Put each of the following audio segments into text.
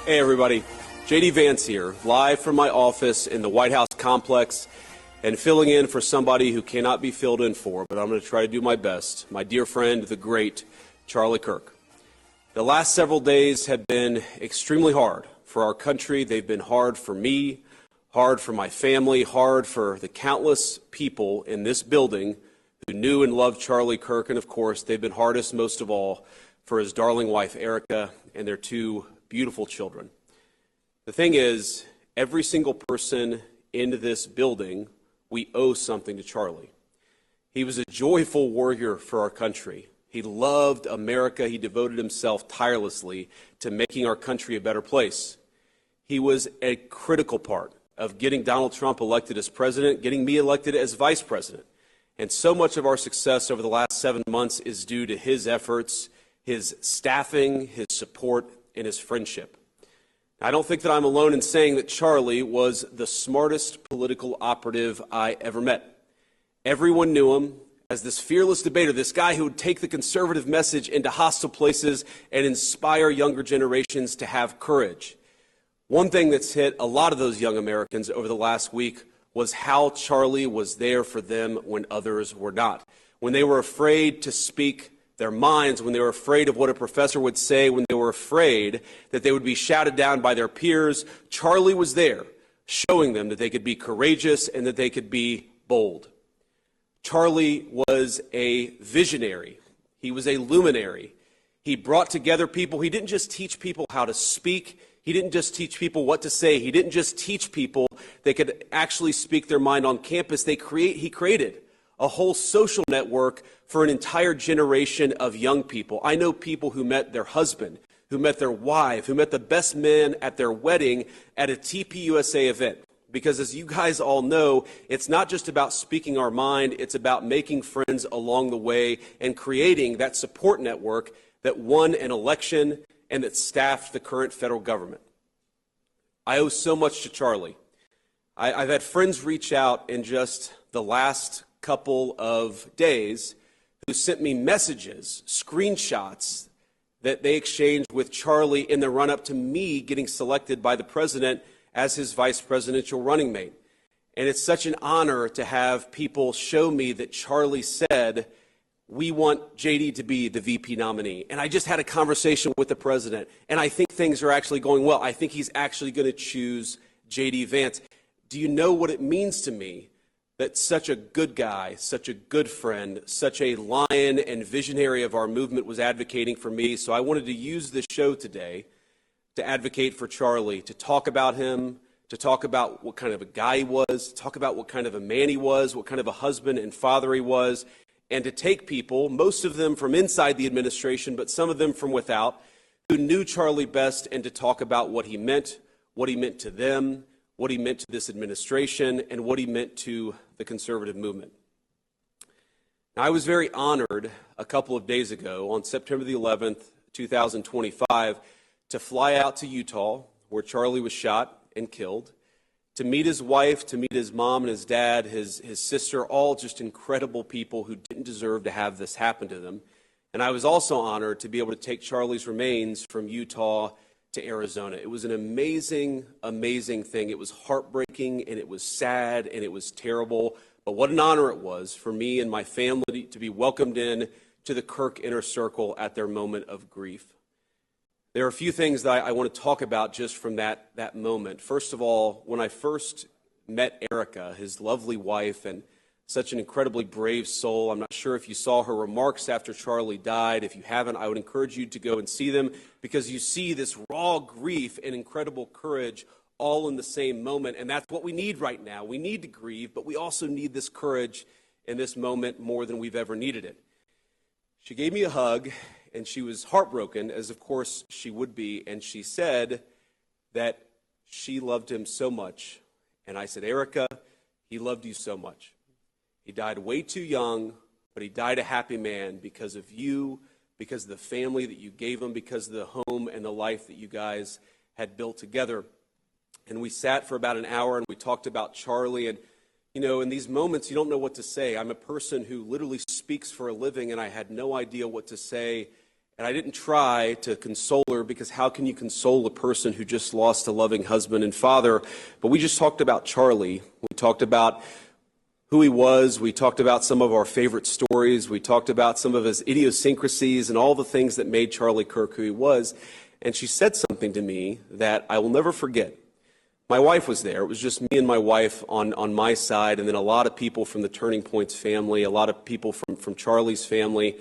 Hey everybody, JD Vance here, live from my office in the White House complex and filling in for somebody who cannot be filled in for, but I'm going to try to do my best, my dear friend, the great Charlie Kirk. The last several days have been extremely hard for our country. They've been hard for me, hard for my family, hard for the countless people in this building who knew and loved Charlie Kirk, and of course, they've been hardest most of all for his darling wife, Erica, and their two beautiful children. The thing is, every single person in this building, we owe something to Charlie. He was a joyful warrior for our country. He loved America. He devoted himself tirelessly to making our country a better place. He was a critical part of getting Donald Trump elected as president, getting me elected as vice president. And so much of our success over the last 7 months is due to his efforts, his staffing, his support, and his friendship. I don't think that I'm alone in saying that Charlie was the smartest political operative I ever met. Everyone knew him as this fearless debater, this guy who would take the conservative message into hostile places and inspire younger generations to have courage. One thing that's hit a lot of those young Americans over the last week was how Charlie was there for them when others were not. When they were afraid to speak their minds, when they were afraid of what a professor would say, when they were afraid that they would be shouted down by their peers, Charlie was there, showing them that they could be courageous and that they could be bold. Charlie was a visionary. He was a luminary. He brought together people. He didn't just teach people how to speak. He didn't just teach people what to say. He didn't just teach people they could actually speak their mind on campus. He created a whole social network for an entire generation of young people. I know people who met their husband, who met their wife, who met the best man at their wedding at a TPUSA event. Because as you guys all know, it's not just about speaking our mind, it's about making friends along the way and creating that support network that won an election and that staffed the current federal government. I owe so much to Charlie. I've had friends reach out in just the last couple of days who sent me messages, screenshots that they exchanged with Charlie in the run-up to me getting selected by the president as his vice presidential running mate. And it's such an honor to have people show me that Charlie said, we want JD to be the VP nominee. And I just had a conversation with the president, and I think things are actually going well. I think he's actually going to choose JD Vance. Do you know what it means to me that such a good guy, such a good friend, such a lion and visionary of our movement was advocating for me? So I wanted to use this show today to advocate for Charlie, to talk about him, to talk about what kind of a guy he was, to talk about what kind of a man he was, what kind of a husband and father he was, and to take people, most of them from inside the administration, but some of them from without, who knew Charlie best, and to talk about what he meant to them, what he meant to this administration, and what he meant to the conservative movement. Now, I was very honored a couple of days ago, on September the 11th, 2025, to fly out to Utah, where Charlie was shot and killed, to meet his wife, to meet his mom and his dad, his sister, all just incredible people who didn't deserve to have this happen to them. And I was also honored to be able to take Charlie's remains from Utah to Arizona. It was an amazing, amazing thing. It was heartbreaking, and it was sad, and it was terrible. But what an honor it was for me and my family to be welcomed in to the Kirk Inner Circle at their moment of grief. There are a few things that I want to talk about just from that moment. First of all, when I first met Erica, his lovely wife, and such an incredibly brave soul. I'm not sure if you saw her remarks after Charlie died. If you haven't, I would encourage you to go and see them, because you see this raw grief and incredible courage all in the same moment. And that's what we need right now. We need to grieve, but we also need this courage in this moment more than we've ever needed it. She gave me a hug, and she was heartbroken, as of course she would be, and she said that she loved him so much. And I said, Erica, he loved you so much. He died way too young, but he died a happy man because of you, because of the family that you gave him, because of the home and the life that you guys had built together. And we sat for about an hour, and we talked about Charlie. And, you know, in these moments, you don't know what to say. I'm a person who literally speaks for a living, and I had no idea what to say And I didn't try to console her, because how can you console a person who just lost a loving husband and father? But we just talked about Charlie. We talked about who he was. We talked about some of our favorite stories. We talked about some of his idiosyncrasies and all the things that made Charlie Kirk who he was. And she said something to me that I will never forget. My wife was there. It was just me and my wife on my side, and then a lot of people from the Turning Point's family, a lot of people from Charlie's family.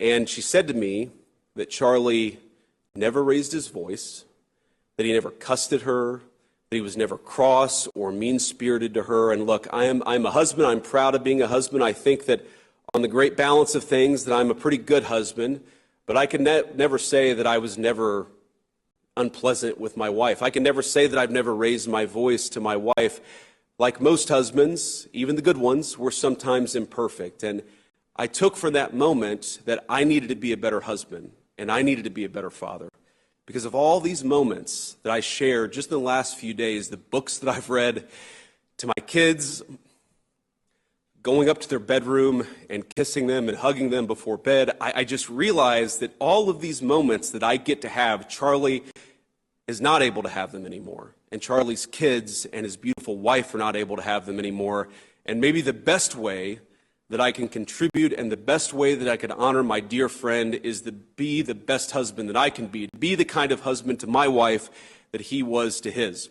And she said to me that Charlie never raised his voice, that he never cussed at her, that he was never cross or mean-spirited to her. And look, I'm a husband. I'm proud of being a husband. I think that on the great balance of things that I'm a pretty good husband, but I can never say that I was never unpleasant with my wife. I can never say that I've never raised my voice to my wife. Like most husbands, even the good ones, we're sometimes imperfect. And I took from that moment that I needed to be a better husband and I needed to be a better father. Because of all these moments that I shared just in the last few days, the books that I've read to my kids, going up to their bedroom and kissing them and hugging them before bed, I just realized that all of these moments that I get to have, Charlie is not able to have them anymore. And Charlie's kids and his beautiful wife are not able to have them anymore. And maybe the best way that I can contribute and the best way that I can honor my dear friend is to be the best husband that I can be, to be the kind of husband to my wife that he was to his.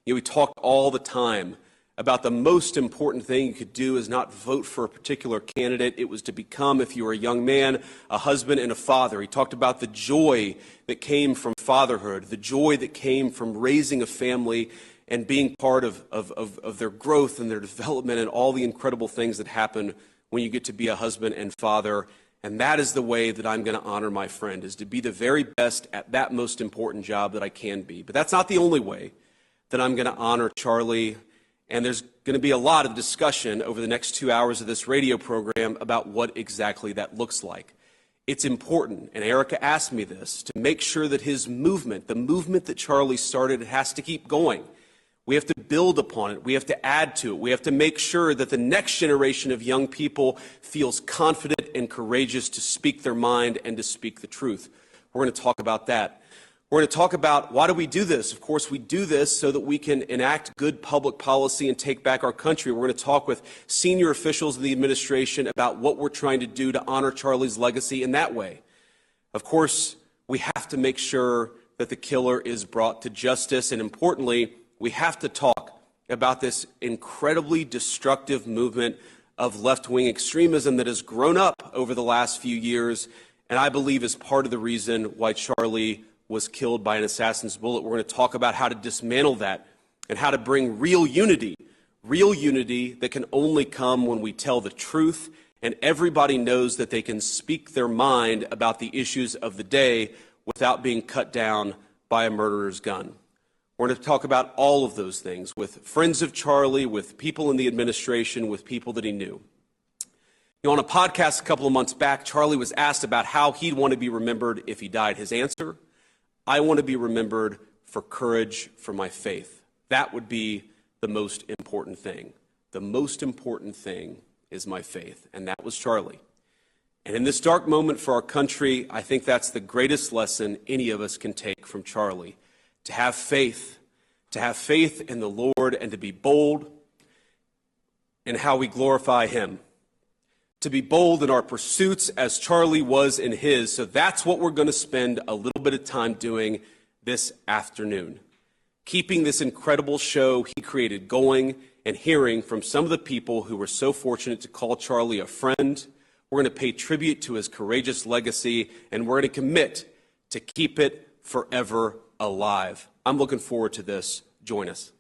You know, we talk all the time about the most important thing you could do is not vote for a particular candidate. It was to become, if you were a young man, a husband and a father. He talked about the joy that came from fatherhood, the joy that came from raising a family and being part of their growth and their development and all the incredible things that happen when you get to be a husband and father. And that is the way that I'm going to honor my friend, is to be the very best at that most important job that I can be. But that's not the only way that I'm going to honor Charlie. And there's going to be a lot of discussion over the next 2 hours of this radio program about what exactly that looks like. It's important, and Erica asked me this, to make sure that his movement, the movement that Charlie started, has to keep going. We have to build upon it. We have to add to it. We have to make sure that the next generation of young people feels confident and courageous to speak their mind and to speak the truth. We're going to talk about that. We're going to talk about why do we do this. Of course, we do this so that we can enact good public policy and take back our country. We're going to talk with senior officials of the administration about what we're trying to do to honor Charlie's legacy in that way. Of course, we have to make sure that the killer is brought to justice. And importantly, we have to talk about this incredibly destructive movement of left-wing extremism that has grown up over the last few years, and I believe is part of the reason why Charlie was killed by an assassin's bullet. We're going to talk about how to dismantle that and how to bring real unity that can only come when we tell the truth and everybody knows that they can speak their mind about the issues of the day without being cut down by a murderer's gun. We're going to talk about all of those things with friends of Charlie, with people in the administration, with people that he knew. You know, on a podcast a couple of months back, Charlie was asked about how he'd want to be remembered if he died. His answer: I want to be remembered for courage for my faith. That would be the most important thing. The most important thing is my faith, and that was Charlie. And in this dark moment for our country, I think that's the greatest lesson any of us can take from Charlie. To have faith in the Lord, and to be bold in how we glorify him. To be bold in our pursuits as Charlie was in his. So that's what we're going to spend a little bit of time doing this afternoon. Keeping this incredible show he created going and hearing from some of the people who were so fortunate to call Charlie a friend. We're going to pay tribute to his courageous legacy, and we're going to commit to keep it forever alive. I'm looking forward to this. Join us.